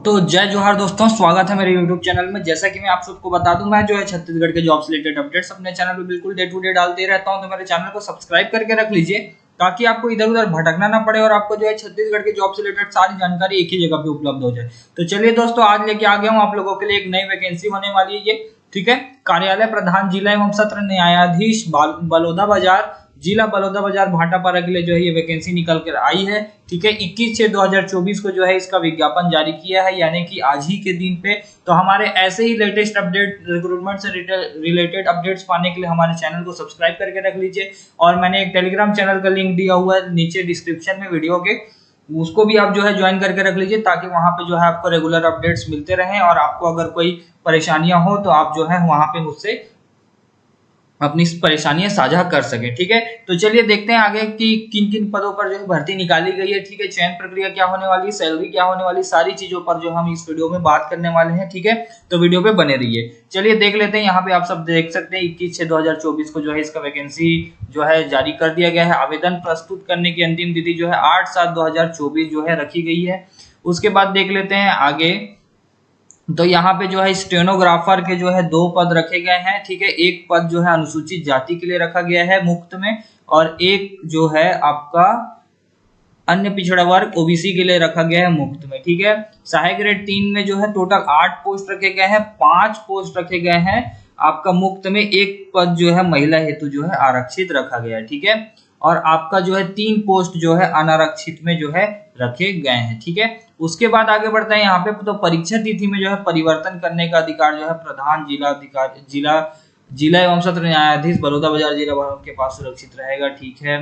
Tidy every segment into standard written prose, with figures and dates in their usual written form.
तो जय जोहार दोस्तों, स्वागत है मेरे YouTube चैनल में। जैसा कि मैं आप सबको बता दूं, मैं जो है छत्तीसगढ़ के जॉब से रिलेटेड अपडेट्स अपने चैनल पे बिल्कुल डे टू डे डालते रहता हूं। तो मेरे चैनल को सब्सक्राइब करके रख लीजिए ताकि आपको इधर उधर भटकना ना पड़े और आपको जो है छत्तीसगढ़ के जॉब से रिलेटेड सारी जानकारी एक ही जगह पे उपलब्ध हो जाए। तो चलिए दोस्तों, आज लेके आ गया हूँ आप लोगों के लिए एक नई वैकेंसी होने वाली है ये, ठीक है। कार्यालय प्रधान जिला एवं सत्र न्यायाधीश बलौदा बाजार, जिला बलौदा बाजार भाटापारा के लिए जो है ये वैकेंसी निकल कर आई है, ठीक है। 21/6/2024 को जो है इसका विज्ञापन जारी किया है, यानी कि आज ही के दिन पे। तो हमारे ऐसे ही लेटेस्ट अपडेट, रिक्रूटमेंट से रिलेटेड अपडेट्स पाने के लिए हमारे चैनल को सब्सक्राइब करके रख लीजिए। और मैंने एक टेलीग्राम चैनल का लिंक दिया हुआ है नीचे डिस्क्रिप्शन में वीडियो के, उसको भी आप जो है ज्वाइन करके रख लीजिए ताकि वहां पे जो है आपको रेगुलर अपडेट्स मिलते रहें। और आपको अगर कोई परेशानियां हो तो आप जो है वहां पे मुझसे अपनी परेशानियां साझा कर सके, ठीक है। तो चलिए देखते हैं आगे कि किन किन पदों पर जो है भर्ती निकाली गई है, ठीक है। चयन प्रक्रिया क्या होने वाली है, सैलरी क्या होने वाली, सारी चीजों पर जो हम इस वीडियो में बात करने वाले हैं, ठीक है। तो वीडियो पे बने रहिए। चलिए देख लेते हैं, यहाँ पे आप सब देख सकते हैं 21/6/2024 को जो है इसका वैकेंसी जो है जारी कर दिया गया है। आवेदन प्रस्तुत करने की अंतिम तिथि जो है 8/7/2024 जो है रखी गई है। उसके बाद देख लेते हैं आगे। तो यहाँ पे जो है स्टेनोग्राफर के जो है 2 पद रखे गए हैं, ठीक है। एक पद जो है अनुसूचित जाति के लिए रखा गया है मुफ्त में, और एक जो है आपका अन्य पिछड़ा वर्ग ओबीसी के लिए रखा गया है मुफ्त में, ठीक है। सहायक ग्रेड 3 में जो है टोटल 8 पोस्ट रखे गए हैं, 5 पोस्ट रखे गए हैं आपका मुफ्त में, एक पद जो है महिला हेतु जो है आरक्षित रखा गया है, ठीक है। और आपका जो है 3 पोस्ट जो है अनारक्षित में जो है रखे गए हैं, ठीक है। उसके बाद आगे बढ़ते हैं यहाँ पे। तो परीक्षा तिथि में जो है परिवर्तन करने का अधिकार जो है प्रधान जिला एवं सत्र न्यायाधीश बलौदा बाजार जिला के पास सुरक्षित रहेगा, ठीक है।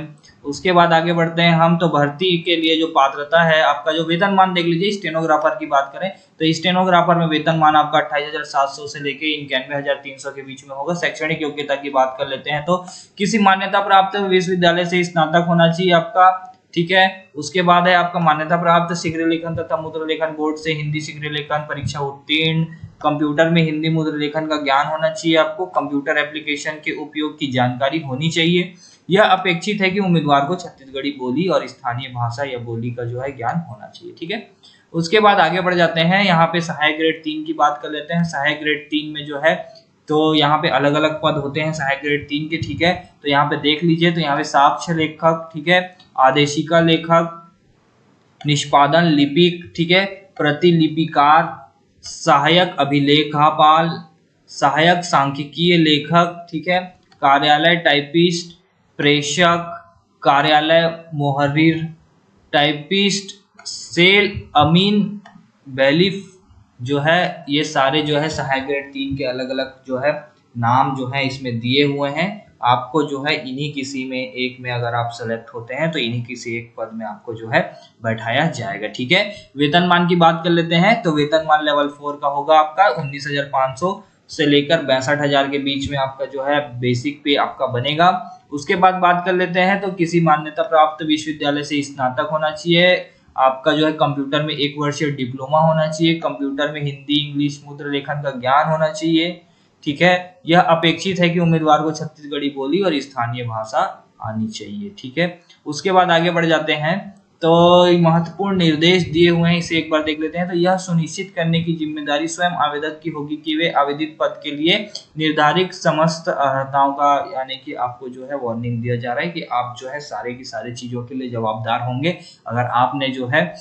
उसके बाद आगे बढ़ते हैं हम। तो भर्ती के लिए जो पात्रता है, आपका जो वेतनमान देख लीजिए। स्टेनोग्राफर की बात करें तो स्टेनोग्राफर में वेतनमान आपका 28,700 से लेके 91,300 के बीच में होगा। शैक्षणिक योग्यता की बात कर लेते हैं तो किसी मान्यता प्राप्त विश्वविद्यालय से स्नातक होना चाहिए आपका, ठीक है। उसके बाद है आपका मान्यता प्राप्त शीघ्र लेखन तथा मुद्रा लेखन बोर्ड से हिंदी शीघ्र लेखन परीक्षा उत्तीर्ण। कंप्यूटर में हिंदी मुद्रा लेखन का ज्ञान होना चाहिए आपको। कंप्यूटर एप्लीकेशन के उपयोग की जानकारी होनी चाहिए। यह अपेक्षित है कि उम्मीदवार को छत्तीसगढ़ी बोली और स्थानीय भाषा या बोली का जो है ज्ञान होना चाहिए, ठीक है। उसके बाद आगे बढ़ जाते हैं। यहाँ पे सहायक ग्रेड 3 की बात कर लेते हैं। सहायक ग्रेड 3 में जो है तो यहाँ पे अलग अलग पद होते हैं सहायक ग्रेड 3 के, ठीक है। तो यहाँ पे देख लीजिए। तो यहाँ पे साक्ष्य लेखक, ठीक है, आदेशिका लेखक, निष्पादन लिपिक, ठीक है, प्रतिलिपिकार, सहायक अभिलेखापाल, सहायक सांख्यिकीय लेखक, ठीक है, कार्यालय टाइपिस्ट, प्रेषक, कार्यालय मोहर्रिर, टाइपिस्ट, सेल अमीन, बैलिफ जो है, ये सारे जो है सहायक ग्रेड 3 के अलग अलग जो है नाम जो है इसमें दिए हुए हैं। आपको जो है इन्हीं किसी में एक में अगर आप सेलेक्ट होते हैं तो इन्हीं किसी एक पद में आपको जो है बैठाया जाएगा, ठीक है। वेतनमान की बात कर लेते हैं। तो वेतनमान लेवल 4 का होगा आपका 19,500 से लेकर 62,000 के बीच में आपका जो है बेसिक पे आपका बनेगा। उसके बाद बात कर लेते हैं। तो किसी मान्यता प्राप्त विश्वविद्यालय से स्नातक होना चाहिए आपका। जो है कंप्यूटर में 1 वर्षीय डिप्लोमा होना चाहिए। कंप्यूटर में हिंदी इंग्लिश मुद्रा लेखन का ज्ञान होना चाहिए, ठीक है। यह अपेक्षित है कि उम्मीदवार को छत्तीसगढ़ी बोली और स्थानीय भाषा आनी चाहिए, ठीक है। उसके बाद आगे बढ़ जाते हैं। तो महत्वपूर्ण निर्देश दिए हुए हैं, इसे एक बार देख लेते हैं। तो यह सुनिश्चित करने की जिम्मेदारी स्वयं आवेदक की होगी कि वे आवेदित पद के लिए निर्धारित समस्त अर्हताओं का, यानी कि आपको जो है वार्निंग दिया जा रहा है कि आप जो है सारे की सारी चीजों के लिए जवाबदार होंगे। अगर आपने जो है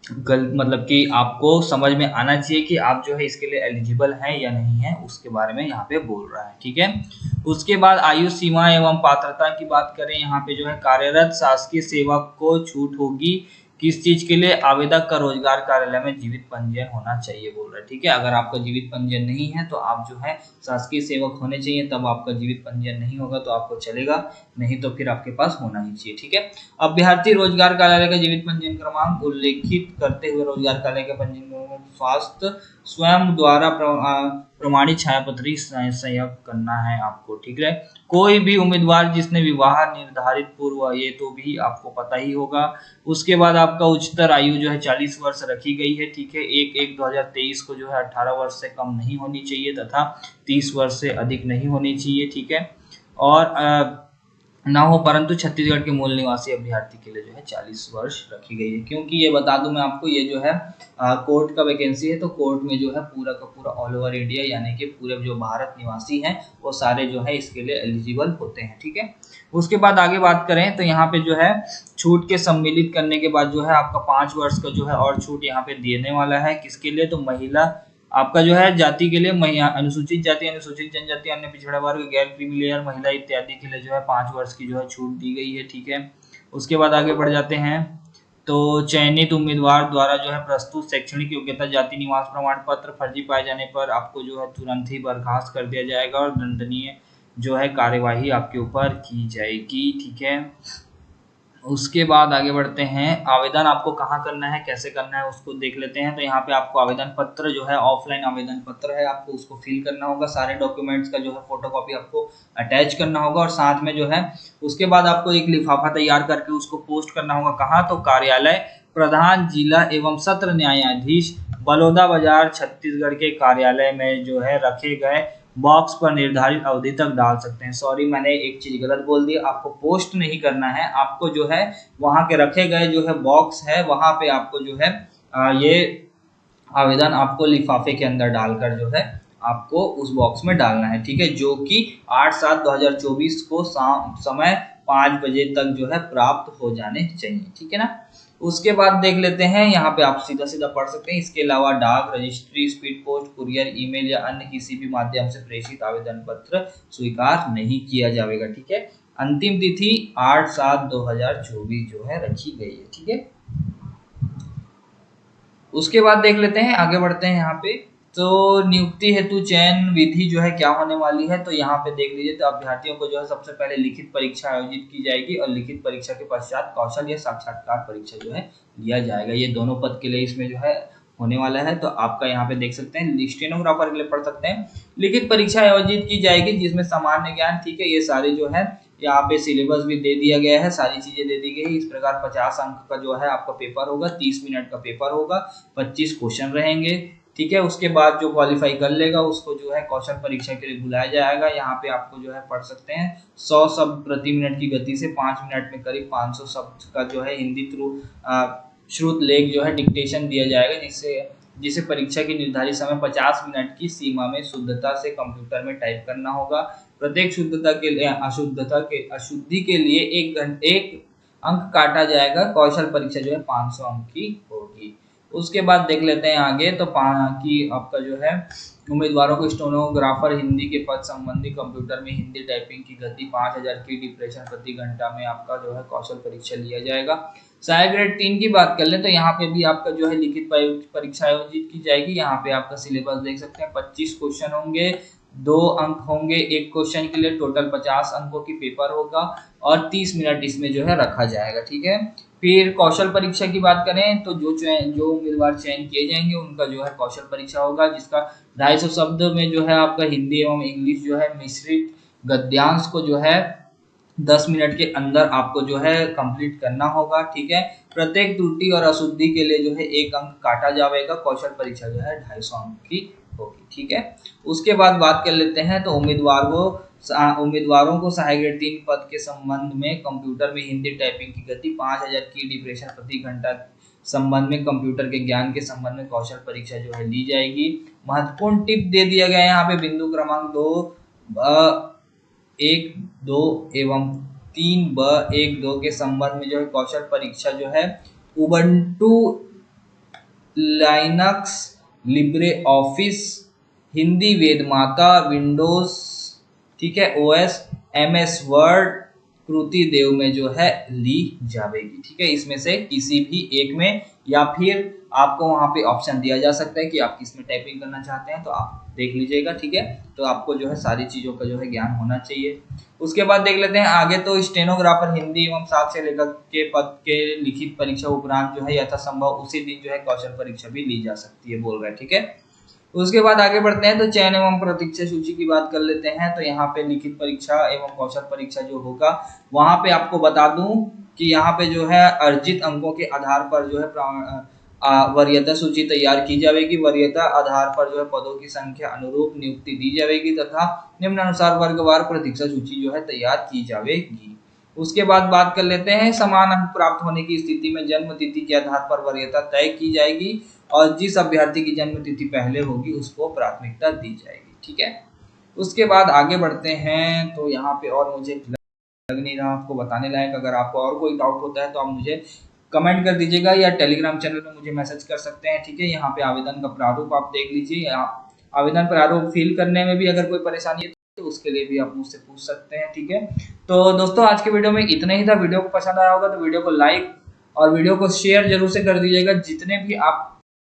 मतलब कि आपको समझ में आना चाहिए कि आप जो है इसके लिए एलिजिबल हैं या नहीं है, उसके बारे में यहाँ पे बोल रहा है, ठीक है। उसके बाद आयु सीमा एवं पात्रता की बात करें। यहाँ पे जो है कार्यरत शासकीय सेवक को छूट होगी किस चीज के लिए, आवेदक का रोजगार कार्यालय में जीवित पंजीयन होना चाहिए बोल रहा है, ठीक है। अगर आपका जीवित पंजीयन नहीं है तो आप जो है शासकीय सेवक होने चाहिए, तब आपका जीवित पंजीयन नहीं होगा तो आपको चलेगा, नहीं तो फिर आपके पास होना ही चाहिए, ठीक है। अभ्यर्थी रोजगार कार्यालय का जीवित पंजीयन क्रमांक उल्लेखित करते हुए रोजगार कार्यालय के पंजीयन स्वास्थ्य स्वयं द्वारा प्रमाणित छायापत्री संयोग करना है आपको, ठीक है। कोई भी उम्मीदवार जिसने विवाह निर्धारित पूर्व, ये तो भी आपको पता ही होगा। उसके बाद आपका उच्चतर आयु जो है 40 वर्ष रखी गई है, ठीक है। 1/1/2023 को जो है 18 वर्ष से कम नहीं होनी चाहिए तथा 30 वर्ष से अधिक नहीं होनी चाहिए, ठीक है। और ना हो, परंतु छत्तीसगढ़ के मूल निवासी अभ्यर्थी के लिए जो है 40 वर्ष रखी गई है। क्योंकि ये बता दूं मैं आपको, ये जो है कोर्ट का वैकेंसी है, तो कोर्ट में जो है पूरा का पूरा ऑल ओवर इंडिया यानी कि पूरे जो भारत निवासी हैं वो सारे जो है इसके लिए एलिजिबल होते हैं। ठीक है, उसके बाद आगे बात करें तो यहाँ पे जो है छूट के सम्मिलित करने के बाद जो है आपका 5 वर्ष का जो है और छूट यहाँ पे देने वाला है। किसके लिए? तो महिला आपका जो है जाति के लिए, अनुसूचित जाति, अनुसूचित जनजाति, अन्य पिछड़ा वर्ग, गैर क्रीमी लेयर, महिला इत्यादि के लिए जो है 5 वर्ष की जो है छूट दी गई है। ठीक है, उसके बाद आगे बढ़ जाते हैं। तो चयनित उम्मीदवार द्वारा जो है प्रस्तुत शैक्षणिक योग्यता, जाति, निवास प्रमाण पत्र फर्जी पाए जाने पर आपको जो है तुरंत ही बर्खास्त कर दिया जाएगा और दंडनीय जो है कार्यवाही आपके ऊपर की जाएगी। ठीक है, उसके बाद आगे बढ़ते हैं। आवेदन आपको कहाँ करना है, कैसे करना है, उसको देख लेते हैं। तो यहाँ पे आपको आवेदन पत्र जो है, ऑफलाइन आवेदन पत्र है, आपको उसको फिल करना होगा। सारे डॉक्यूमेंट्स का जो है फोटोकॉपी आपको अटैच करना होगा और साथ में जो है उसके बाद आपको एक लिफाफा तैयार करके उसको पोस्ट करना होगा। कहाँ? तो कार्यालय प्रधान जिला एवं सत्र न्यायाधीश, बलौदा बाजार, छत्तीसगढ़ के कार्यालय में जो है रखे गए बॉक्स पर निर्धारित अवधि तक डाल सकते हैं। सॉरी, मैंने एक चीज गलत बोल दी, आपको पोस्ट नहीं करना है, आपको जो है वहां के रखे गए जो है बॉक्स है वहां पे आपको जो है ये आवेदन आपको लिफाफे के अंदर डालकर जो है आपको उस बॉक्स में डालना है। ठीक है, जो कि 8/7/2024 को समय 5 बजे तक जो है प्राप्त हो जाने चाहिए। ठीक है ना। उसके बाद देख लेते हैं, यहाँ पे आप सीधा सीधा पढ़ सकते हैं। इसके अलावा डाक, registry, speed post, courier, email या अन्य किसी भी माध्यम से प्रेषित आवेदन पत्र स्वीकार नहीं किया जाएगा। ठीक है, अंतिम तिथि 8/7/2024 जो है रखी गई है। ठीक है, उसके बाद देख लेते हैं, आगे बढ़ते हैं। यहाँ पे तो नियुक्ति हेतु चयन विधि जो है क्या होने वाली है, तो यहाँ पे देख लीजिए। तो अभ्यर्थियों को जो है सबसे पहले लिखित परीक्षा आयोजित की जाएगी और लिखित परीक्षा के पश्चात कौशल या साक्षात्कार परीक्षा जो है लिया जाएगा। ये दोनों पद के लिए इसमें जो है होने वाला है। तो आपका यहाँ पे देख सकते हैं, स्टेनोग्राफर के लिए पढ़ सकते हैं, लिखित परीक्षा आयोजित की जाएगी जिसमें सामान्य ज्ञान, ठीक है, ये सारे जो है यहाँ पे सिलेबस भी दे दिया गया है, सारी चीजें दे दी गई है। इस प्रकार 50 अंक का जो है आपका पेपर होगा, 30 मिनट का पेपर होगा, 25 क्वेश्चन रहेंगे। ठीक है, उसके बाद जो क्वालिफाई कर लेगा उसको जो है कौशल परीक्षा के लिए बुलाया जाएगा। यहाँ पे आपको जो है पढ़ सकते हैं 100 शब्द प्रति मिनट की गति से 5 मिनट में करीब 500 शब्द का जो है हिंदी थ्रू श्रुत लेख जो है डिक्टेशन दिया जाएगा, जिसे परीक्षा की निर्धारित समय 50 मिनट की सीमा में शुद्धता से कंप्यूटर में टाइप करना होगा। प्रत्येक शुद्धता के लिए अशुद्धि के लिए एक अंक काटा जाएगा। कौशल परीक्षा जो है 500 अंक की होगी। उसके बाद देख लेते हैं आगे, तो कि आपका जो है उम्मीदवारों को स्टेनोग्राफर हिंदी के पद संबंधी कंप्यूटर में हिंदी टाइपिंग की गति 5000 की डिप्रेशन प्रति घंटा में आपका जो है कौशल परीक्षा लिया जाएगा। सहायक ग्रेड 3 की बात कर ले तो यहाँ पे भी आपका जो है लिखित परीक्षा आयोजित की जाएगी। यहाँ पे आपका सिलेबस देख सकते हैं, 25 क्वेश्चन होंगे, 2 अंक होंगे एक क्वेश्चन के लिए, टोटल 50 अंकों की पेपर होगा और 30 मिनट इसमें जो है रखा जाएगा। ठीक है, फिर कौशल परीक्षा की बात करें तो जो उम्मीदवार चयन किए जाएंगे उनका जो है कौशल परीक्षा होगा, जिसका 250 शब्द में जो है आपका हिंदी एवं इंग्लिश जो है मिश्रित गद्यांश को जो है 10 मिनट के अंदर आपको जो है कंप्लीट करना होगा। ठीक है, प्रत्येक त्रुटि और अशुद्धि के लिए जो है 1 अंक काटा जाएगा। कौशल परीक्षा जो है 250 अंक की होगी। ठीक है, उसके बाद बात कर लेते हैं, तो उम्मीदवारों को सहायक ग्रेड 3 पद के संबंध में कंप्यूटर में हिंदी टाइपिंग की गति 5000 की डिप्रेशन प्रति घंटा संबंध में कंप्यूटर के ज्ञान के संबंध में कौशल परीक्षा जो है ली जाएगी। महत्वपूर्ण टिप दे दिया गया है यहाँ पे, बिंदु क्रमांक 1, 2 एवं 3B1-2 के संबंध में जो है कौशल परीक्षा जो है Ubuntu Linux, Libre Office, Hindi वेदमाता, विंडोज, ठीक है, OS, MS Word, Kruti Dev में जो है ली जाएगी। ठीक है, इसमें से किसी भी एक में, या फिर आपको वहां पे ऑप्शन दिया जा सकता है कि आप किस में टाइपिंग करना चाहते हैं, तो आप देख लीजिएगा। ठीक है, तो आपको जो है सारी चीजों का जो है ज्ञान होना चाहिए। उसके बाद देख लेते हैं आगे, तो स्टेनोग्राफर हिंदी एवं साक्ष्य लेखक के पद के लिखित परीक्षा उपरांत जो है यथासंभव उसी दिन जो है कौशल परीक्षा भी ली जा सकती है, बोल रहे हैं। ठीक है, उसके बाद आगे बढ़ते हैं, तो चयन एवं प्रतीक्षा सूची की बात कर लेते हैं। तो यहाँ पे लिखित परीक्षा एवं कौशल परीक्षा जो होगा, वहां पे आपको बता दूं कि यहाँ पे जो है अर्जित अंकों के आधार पर जो है वरीयता सूची तैयार की जाएगी। वरीयता आधार पर जो है पदों की संख्या अनुरूप नियुक्ति दी जाएगी तथा निम्नानुसार वर्गवार प्रतीक्षा सूची जो है तैयार की जाएगी। उसके बाद बात कर लेते हैं समान अंक प्राप्त होने की स्थिति में जन्म तिथि के आधार पर वरीयता तय की जाएगी और जिस अभ्यर्थी की जन्म तिथि पहले होगी उसको प्राथमिकता दी जाएगी। ठीक है, उसके बाद आगे बढ़ते हैं। तो यहाँ पे और मुझे लग नहीं रहा आपको बताने लायक। अगर आपको और कोई डाउट होता है तो आप मुझे कमेंट कर दीजिएगा या टेलीग्राम चैनल में मुझे मैसेज कर सकते हैं। ठीक है, यहाँ पे आवेदन का प्रारूप आप देख लीजिए। आवेदन प्रारूप फिल करने में भी अगर कोई परेशानी है तो उसके लिए भी आप मुझसे पूछ सकते हैं। ठीक है, तो दोस्तों आज के वीडियो में इतना ही था। वीडियो को पसंद आया होगा तो वीडियो को लाइक और वीडियो को शेयर जरूर से कर दीजिएगा। जितने भी आप